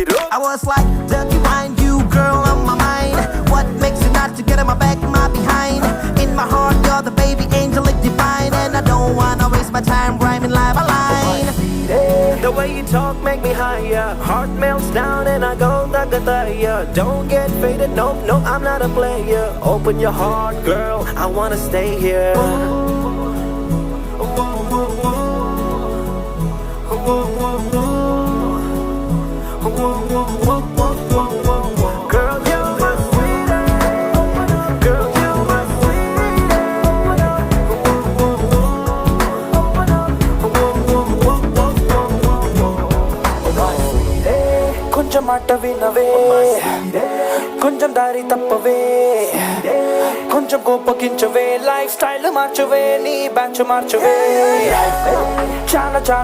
I was like, dirty wine, you girl on my mind. What makes you not to get in my back, my behind? In my heart, you're the baby angel, it's divine. And I don't wanna waste my time rhyming line by line. The way you talk make me higher. Heart melts down and I go dagataya. Don't get faded, nope, nope, I'm not a player. Open your heart, girl, I wanna stay here. Girl, you're my sweetie. Girl, you're my sweetie. కొంచెం మాట వినవే, కొంచెం దారి తప్పవే, కొంచెం కోపగించవే, life style మార్చవే, నీ batch మార్చవే. చాలా